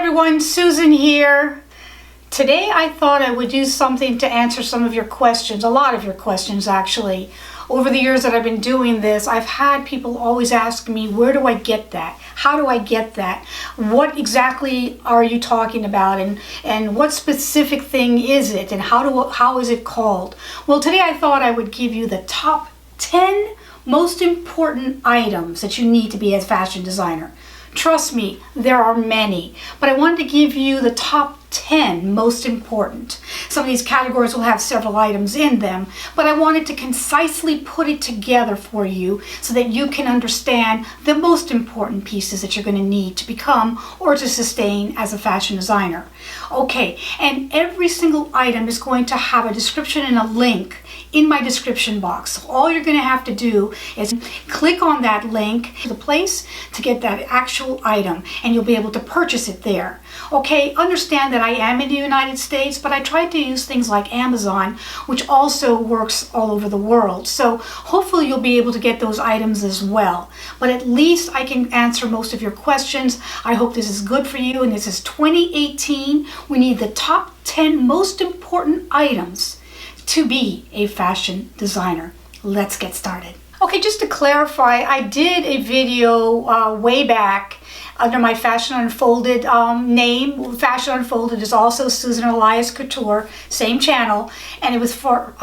everyone, Susan here. Today I thought I would do something to answer some of your questions, a lot of your questions actually. Over the years that I've been doing this, I've had people always ask me, where do I get that? How do I get that? What exactly are you talking about? And what specific thing is it? And how is it called? Well, today I thought I would give you the top 10 most important items that you need to be a fashion designer. Trust me, there are many, but I wanted to give you the top 10 most important. Some of these categories will have several items in them, but I wanted to concisely put it together for you so that you can understand the most important pieces that you're going to need to become or to sustain as a fashion designer. Okay, and every single item is going to have a description and a link in my description box. So all you're going to have to do is click on that link to the place to get that actual item, and you'll be able to purchase it there. Okay, understand that I am in the United States, but I tried to use things like Amazon, which also works all over the world. So hopefully you'll be able to get those items as well. But at least I can answer most of your questions. I hope this is good for you, and this is 2018. We need the top 10 most important items to be a fashion designer. Let's get started. Okay, just to clarify, I did a video way back under my Fashion Unfolded name. Fashion Unfolded is also Susan Elias Couture, same channel, and it was for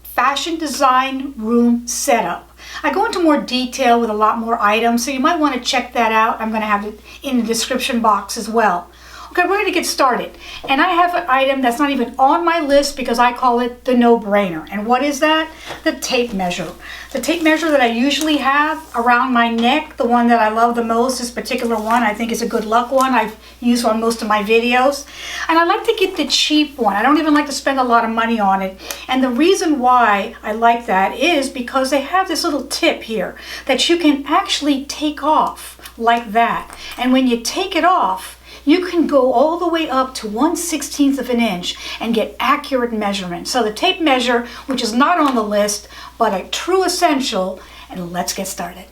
fashion design room setup. I go into more detail with a lot more items, so you might want to check that out. I'm going to have it in the description box as well. Okay, we're going to get started. And I have an item that's not even on my list because I call it the no-brainer. And what is that? The tape measure. The tape measure that I usually have around my neck, the one that I love the most, this particular one, I think is a good luck one. I've used on most of my videos. And I like to get the cheap one. I don't even like to spend a lot of money on it. And the reason why I like that is because they have this little tip here that you can actually take off like that. And when you take it off, you can go all the way up to 1/16 of an inch and get accurate measurement. So the tape measure, which is not on the list, but a true essential, and let's get started.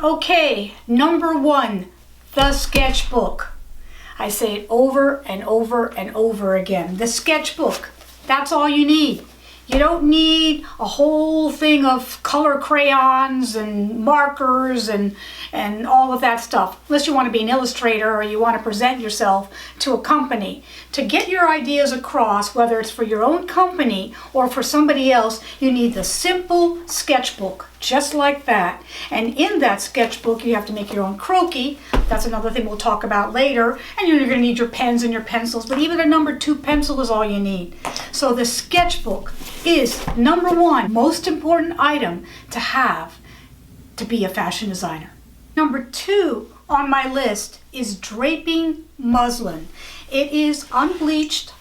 Okay, number one, the sketchbook. I say it over and over and over again. The sketchbook, that's all you need. You don't need a whole thing of color crayons and markers and all of that stuff, unless you want to be an illustrator or you want to present yourself to a company. To get your ideas across, whether it's for your own company or for somebody else, you need the simple sketchbook, just like that. And in that sketchbook, you have to make your own croquis. That's another thing we'll talk about later. And you're going to need your pens and your pencils, but even a number 2 pencil is all you need. So the sketchbook is number one most important item to have to be a fashion designer. Number 2 on my list is draping muslin. It is unbleached,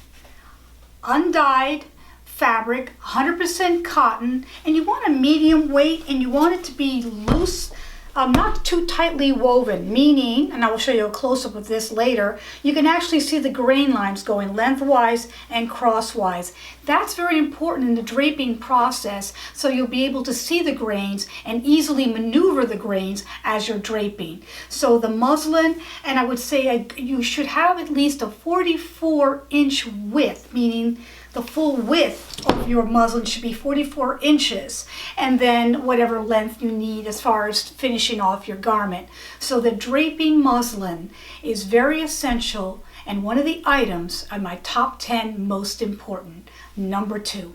undyed fabric, 100% cotton, and you want a medium weight and you want it to be loose, not too tightly woven, meaning, and I will show you a close-up of this later, you can actually see the grain lines going lengthwise and crosswise. That's very important in the draping process, so you'll be able to see the grains and easily maneuver the grains as you're draping. So the muslin, and I would say you should have at least a 44-inch width, meaning the full width of your muslin should be 44 inches, and then whatever length you need as far as finishing off your garment. So the draping muslin is very essential and one of the items on my top 10 most important. Number 2.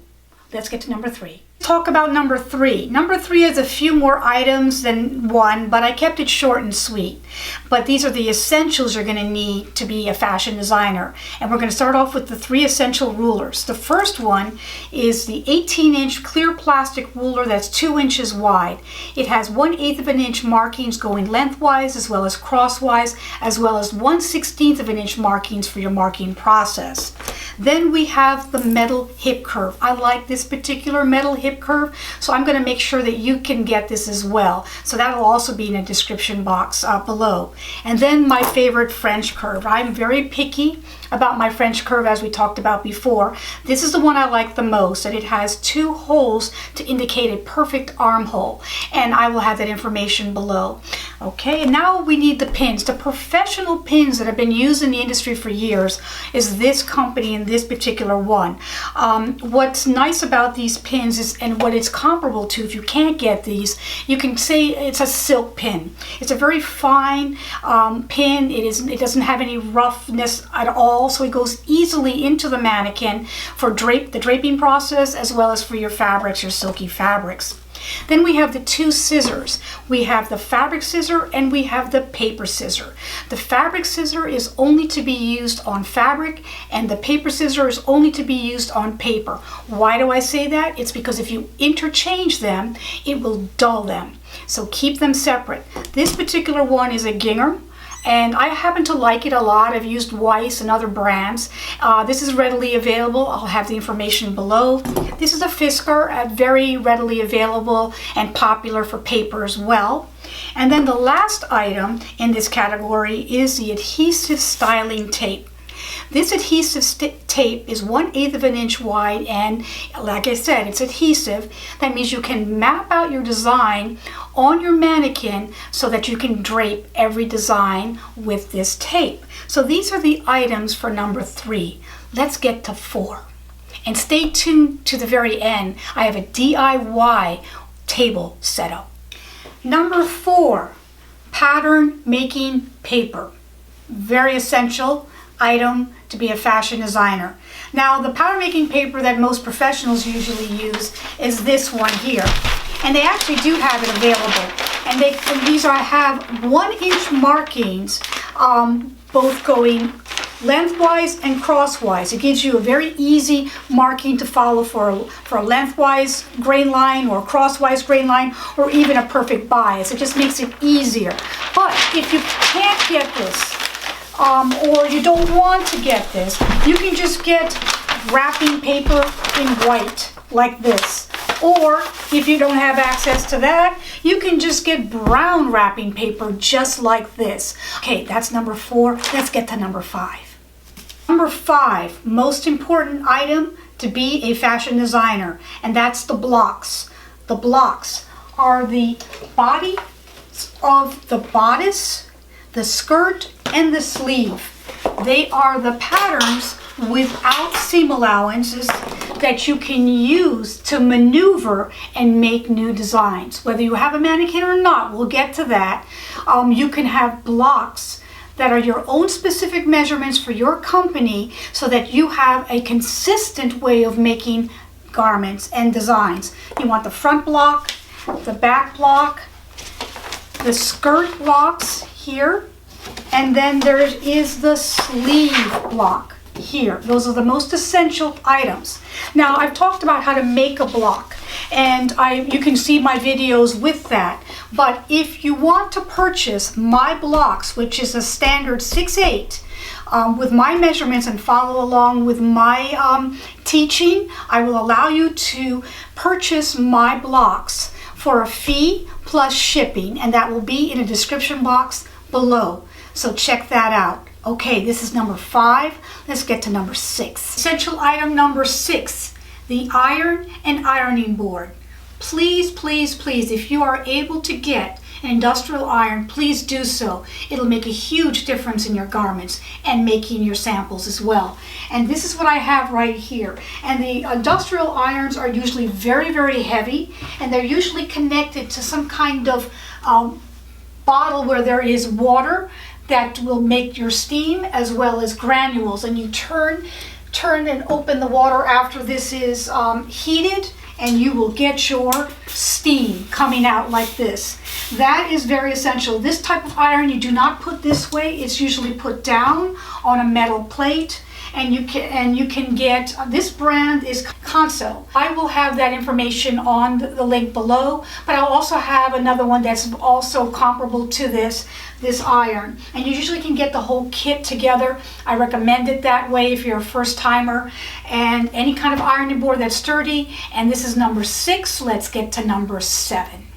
Let's get to number 3. Talk about number 3. Number 3 has a few more items than 1, but I kept it short and sweet. But these are the essentials you're going to need to be a fashion designer. And we're going to start off with the 3 essential rulers. The first one is the 18-inch clear plastic ruler that's 2 inches wide. It has 1/8 of an inch markings going lengthwise as well as crosswise, as well as 1/16 of an inch markings for your marking process. Then we have the metal hip curve. I like this particular metal hip curve, so I'm going to make sure that you can get this as well. So that will also be in a description box below. And then my favorite French curve. I'm very picky about my French curve, as we talked about before. This is the one I like the most, and it has 2 holes to indicate a perfect armhole, and I will have that information below. Okay, and now we need the pins. The professional pins that have been used in the industry for years is this company and this particular one. What's nice about these pins is, and what it's comparable to, if you can't get these, you can say it's a silk pin. It's a very fine pin. It doesn't have any roughness at all, so it goes easily into the mannequin for the draping process, as well as for your fabrics, your silky fabrics. Then we have the 2 scissors. We have the fabric scissor and we have the paper scissor. The fabric scissor is only to be used on fabric, and the paper scissor is only to be used on paper. Why do I say that? It's because if you interchange them, it will dull them. So keep them separate. This particular one is a Gingham, and I happen to like it a lot. I've used Weiss and other brands. This is readily available. I'll have the information below. This is a Fisker, very readily available and popular for paper as well. And then the last item in this category is the adhesive styling tape. This adhesive tape is 1/8 of an inch wide, and like I said, it's adhesive. That means you can map out your design on your mannequin so that you can drape every design with this tape. So these are the items for number 3. Let's get to 4. And stay tuned to the very end. I have a DIY table setup. Number 4, pattern making paper. Very essential item to be a fashion designer. Now, the pattern making paper that most professionals usually use is this one here, and they actually do have it available. And these have 1-inch markings, both going lengthwise and crosswise. It gives you a very easy marking to follow for a lengthwise grain line or a crosswise grain line, or even a perfect bias. It just makes it easier. But if you can't get this, or you don't want to get this, you can just get wrapping paper in white like this. Or if you don't have access to that, you can just get brown wrapping paper just like this. Okay, that's number 4. Let's get to number 5. Number 5, most important item to be a fashion designer, and that's the blocks. The blocks are the body of the bodice, the skirt, and the sleeve. They are the patterns without seam allowances that you can use to maneuver and make new designs. Whether you have a mannequin or not, we'll get to that. You can have blocks that are your own specific measurements for your company, so that you have a consistent way of making garments and designs. You want the front block, the back block, the skirt blocks here, and then there is the sleeve block here. Those are the most essential items. Now, I've talked about how to make a block, and you can see my videos with that. But if you want to purchase my blocks, which is a standard 6/8, with my measurements, and follow along with my teaching, I will allow you to purchase my blocks for a fee plus shipping, and that will be in a description box below. So check that out. Okay, this is number 5. Let's get to number 6. Essential item number 6, the iron and ironing board. Please, please, please, if you are able to get an industrial iron, please do so. It'll make a huge difference in your garments and making your samples as well. And this is what I have right here. And the industrial irons are usually very, very heavy, and they're usually connected to some kind of bottle where there is water that will make your steam, as well as granules. And you turn and open the water after this is heated, and you will get your steam coming out like this. That is very essential. This type of iron you do not put this way. It's usually put down on a metal plate, and you can get, this brand is Conso. I will have that information on the link below, but I'll also have another one that's also comparable to this iron. And you usually can get the whole kit together. I recommend it that way if you're a first timer. And any kind of ironing board that's sturdy. And this is number 6. Let's get to number 7.